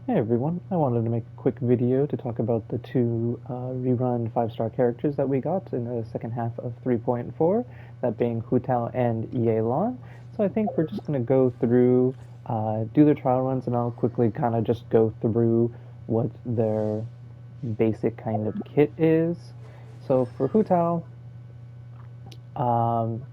Hey everyone, I wanted to make a quick video to talk about the two rerun 5-star characters that we got in the second half of 3.4, that being Hu Tao and Yelan. So I think we're just going to go through, do the trial runs, and I'll quickly kind of just go through what their basic kind of kit is. So for Hu Tao, um,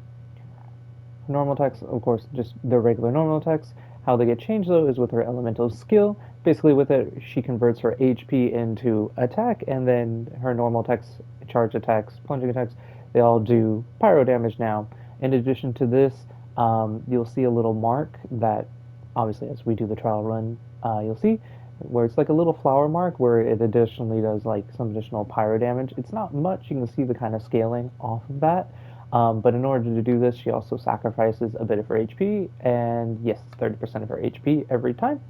normal attacks, of course, just the regular normal attacks. How they get changed though is with her elemental skill. Basically, with it, she converts her HP into attack, and then her normal attacks, charge attacks, plunging attacks, they all do pyro damage now. In addition to this, you'll see a little mark that, obviously, as we do the trial run, you'll see where it's like a little flower mark where it additionally does like some additional pyro damage. It's not much. You can see the kind of scaling off of that. But in order to do this, she also sacrifices a bit of her HP, and yes, 30% of her HP every time,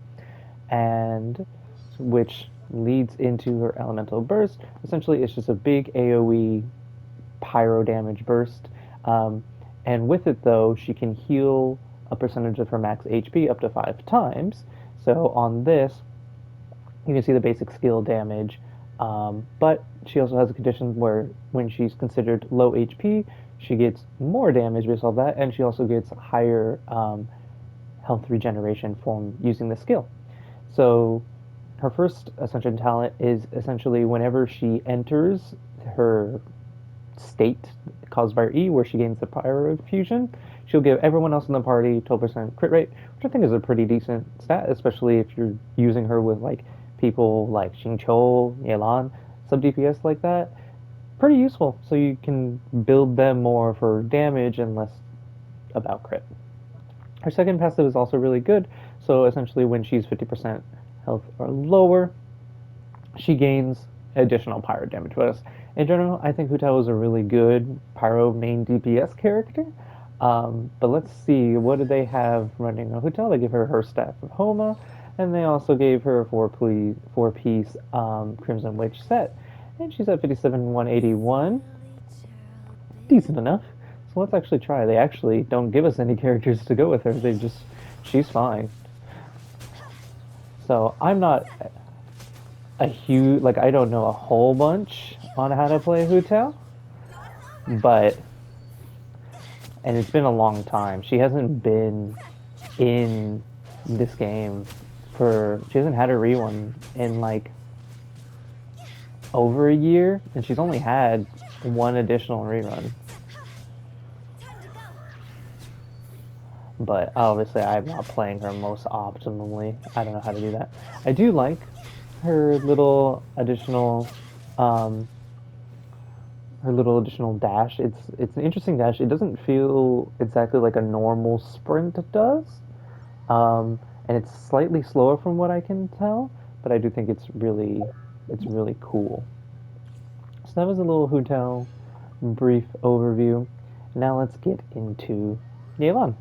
and which leads into her elemental burst. Essentially, it's just a big AoE pyro damage burst. Um, and with it, though, she can heal a percentage of her max HP up to 5 times. So on this, you can see the basic skill damage. But she also has a condition where when she's considered low HP, she gets more damage based off that, and she also gets higher health regeneration from using the skill. So her first Ascension talent is essentially whenever she enters her state caused by her E, where she gains the Pyro Fusion, she'll give everyone else in the party 12% crit rate, which I think is a pretty decent stat, especially if you're using her with like people like Xingqiu, Yelan, sub DPS like that. Pretty useful, so you can build them more for damage and less about crit. Her second passive is also really good, so essentially when she's 50% health or lower, she gains additional pyro damage. But in general, I think Hu Tao is a really good pyro main DPS character. But let's see, what do they have running on Hu Tao? They give her her Staff of Homa, and they also gave her a four-piece Crimson Witch set. And she's at 57, 181. Decent enough. So let's actually try. They actually don't give us any characters to go with her. They just, she's fine. So I'm not a huge, like, I don't know a whole bunch on how to play Hu Tao, but, and it's been a long time. She hasn't been in this game she hasn't had a re-one in like over a year, and she's only had one additional rerun. But obviously, I'm not playing her most optimally. I don't know how to do that. I do like her little additional um, dash. It's an interesting dash. It doesn't feel exactly like a normal sprint does, and it's slightly slower from what I can tell. But I do think it's really cool. So that was a little Hu Tao brief overview. Now let's get into Yelan.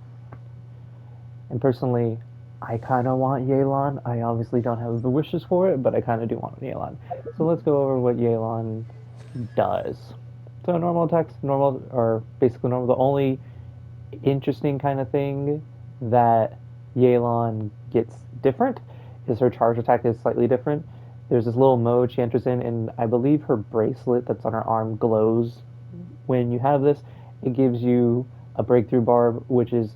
And personally, I kind of want Yelan. I obviously don't have the wishes for it, but I kind of do want Yelan. So let's go over what Yelan does. So normal attacks, normal, or basically normal. The only interesting kind of thing that Yelan gets different is her charge attack is slightly different. There's this little mode she enters in, and I believe her bracelet that's on her arm glows when you have this. It gives you a breakthrough barb, which is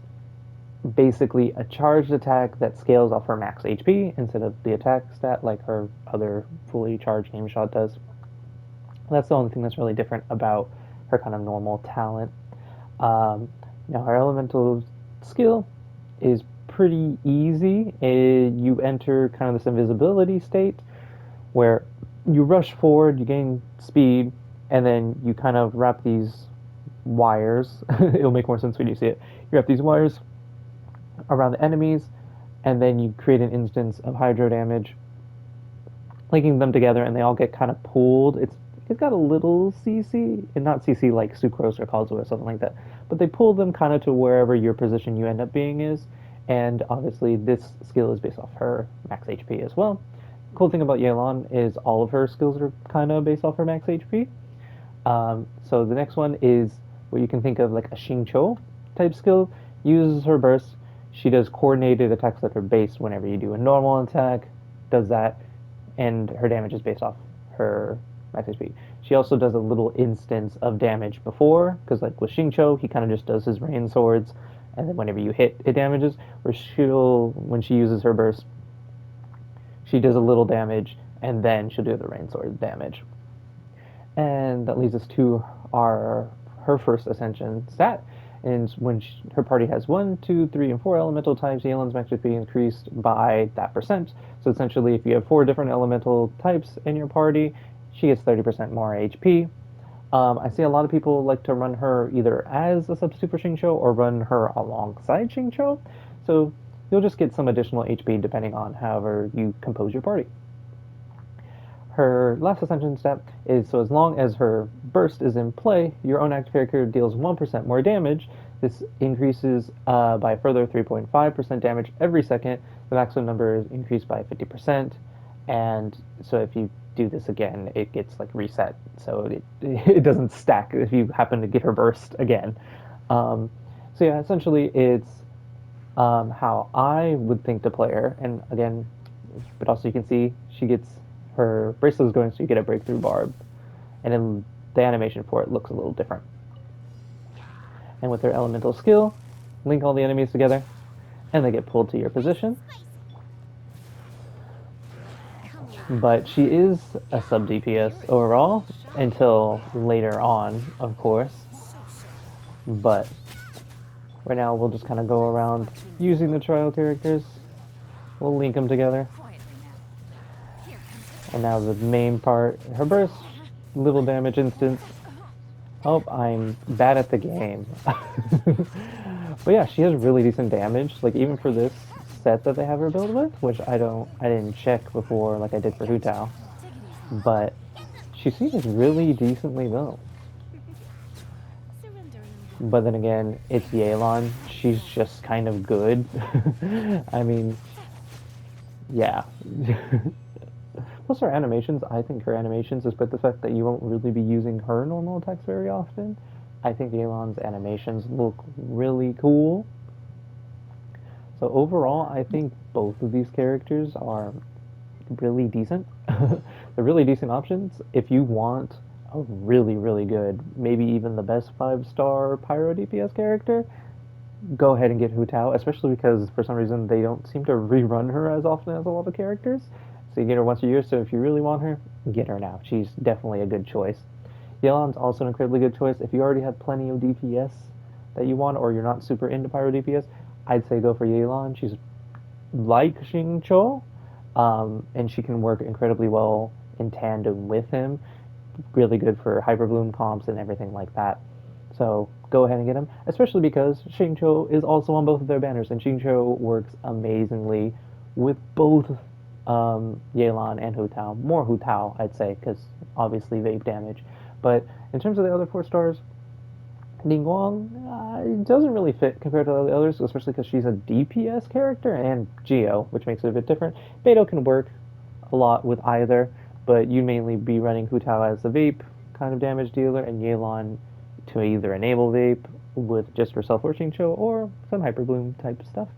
basically a charged attack that scales off her max HP instead of the attack stat like her other fully charged aim shot does. That's the only thing that's really different about her kind of normal talent. Now, her elemental skill is pretty easy. You enter kind of this invisibility state where you rush forward, you gain speed, and then you kind of wrap these wires. It'll make more sense when you see it. You wrap these wires around the enemies, and then you create an instance of hydro damage, linking them together, and they all get kind of pulled. It's got a little CC, and not CC like sucrose or Kazuo or something like that, but they pull them kind of to wherever your position you end up being is. And obviously, this skill is based off her max HP as well. Cool thing about Yelan is all of her skills are kind of based off her max HP. So the next one is what you can think of like a Xingqiu type skill. Uses her burst. She does coordinated attacks that are based whenever you do a normal attack, does that, and her damage is based off her max HP. She also does a little instance of damage before, because like with Xingqiu, he kind of just does his rain swords, and then whenever you hit, it damages. Where she'll, when she uses her burst, she does a little damage, and then she'll do the rain sword damage. And that leads us to our her first ascension stat. And when her party has 1, 2, 3, and 4 elemental types, Yelan's max HP increased by that percent. So essentially, if you have 4 different elemental types in your party, she gets 30% more HP. I see a lot of people like to run her either as a substitute for Xingqiu or run her alongside Xingqiu. So you'll just get some additional HP depending on however you compose your party. Her last ascension step is so as long as her burst is in play, your own active character deals 1% more damage. This increases by a further 3.5% damage every second. The maximum number is increased by 50%. And so if you do this again, it gets like reset. So it doesn't stack if you happen to get her burst again. So yeah, essentially it's how I would think to play her. And again, but also you can see she gets her bracelet is going, so you get a breakthrough barb, and then the animation for it looks a little different. And with her elemental skill, link all the enemies together, and they get pulled to your position. But she is a sub DPS overall until later on, of course. But right now we'll just kind of go around using the trial characters. We'll link them together. And now the main part, her burst, little damage instance. Oh, I'm bad at the game. But yeah, she has really decent damage. Like even for this set that they have her build with, which I didn't check before like I did for Hu Tao. But she seems really decently built. But then again, it's Yelan. She's just kind of good. I mean, yeah. Plus her animations, I think her animations, despite the fact that you won't really be using her normal attacks very often, I think Yelan's animations look really cool. So overall, I think both of these characters are really decent. They're really decent options if you want a really, really good, maybe even the best 5-star Pyro DPS character. Go ahead and get Hu Tao, especially because for some reason they don't seem to rerun her as often as a lot of characters. So you get her once a year, so if you really want her, get her now. She's definitely a good choice. Yelan's also an incredibly good choice. If you already have plenty of DPS that you want, or you're not super into Pyro DPS, I'd say go for Yelan. She's like Xingqiu, and she can work incredibly well in tandem with him. Really good for Hyperbloom comps and everything like that. So go ahead and get him, especially because Xingqiu is also on both of their banners, and Xingqiu works amazingly with both Yelan and Hu Tao. More Hu Tao, I'd say, because obviously vape damage. But in terms of the other 4 stars, Ningguang doesn't really fit compared to the others, especially because she's a DPS character, and Geo, which makes it a bit different. Beidou can work a lot with either, but you'd mainly be running Hu Tao as the vape kind of damage dealer, and Yelan to either enable vape with just herself or Xingqiu, or some Hyperbloom type stuff.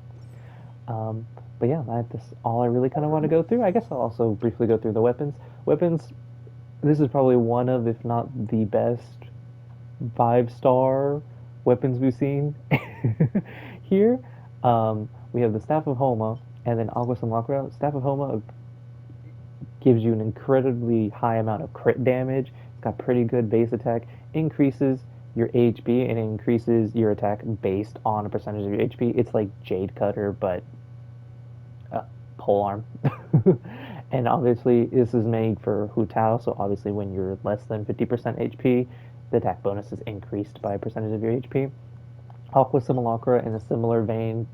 But yeah, that's all I really kind of want to go through. I guess I'll also briefly go through the weapons. Weapons, this is probably one of, if not the best 5-star weapons we've seen here. We have the Staff of Homa, and then Aqua Simulacra. Staff of Homa gives you an incredibly high amount of crit damage. It's got pretty good base attack, increases your HP, and increases your attack based on a percentage of your HP. It's like Jade Cutter, but polearm. And obviously, this is made for Hu Tao, so obviously when you're less than 50% HP, the attack bonus is increased by a percentage of your HP. Aqua Simulacra, in a similar vein,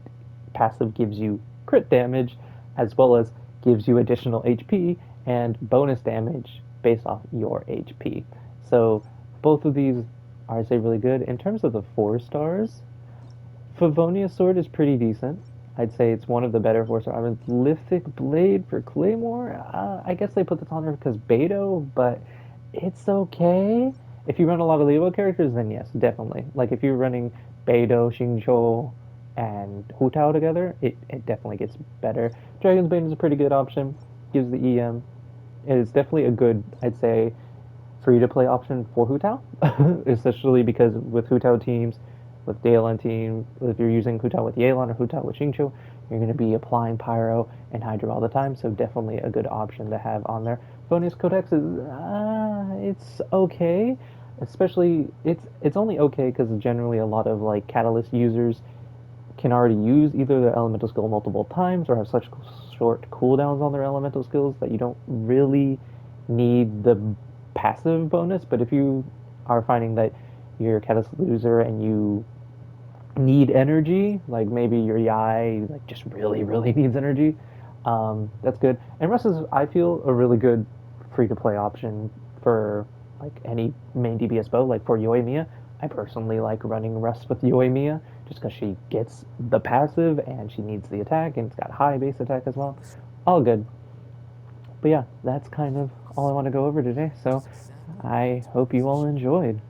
passive gives you crit damage, as well as gives you additional HP and bonus damage based off your HP. So both of these are, I'd say, really good. In terms of the 4 stars, Favonia's sword is pretty decent. I'd say it's one of the better 4-star. I mean, Lithic Blade for Claymore, I guess they put this on there because Beidou, but it's okay. If you run a lot of Lebo characters, then yes, definitely. Like if you're running Beidou, Xingqiu, and Hu Tao together, it definitely gets better. Dragon's Bane is a pretty good option. gives the EM. It is definitely a good, I'd say, free to play option for Hu Tao, especially because with Hu Tao teams, with Yelan team, if you're using Hu Tao with Yelan or Hu Tao with Xingqiu, you're going to be applying Pyro and Hydro all the time, so definitely a good option to have on there. Bonus Codex is, it's okay, especially it's only okay because generally a lot of like Catalyst users can already use either their elemental skill multiple times or have such short cooldowns on their elemental skills that you don't really need the passive bonus. But if you are finding that you're a catalyst loser and you need energy, like maybe your Yai like just really really needs energy, that's good. And Rust is I feel a really good free to play option for like any main DPS bow. Like for Yoimiya, I personally like running Rust with Yoimiya just because she gets the passive and she needs the attack and it's got high base attack as well. All good. But yeah, that's kind of all I want to go over today. So I hope you all enjoyed.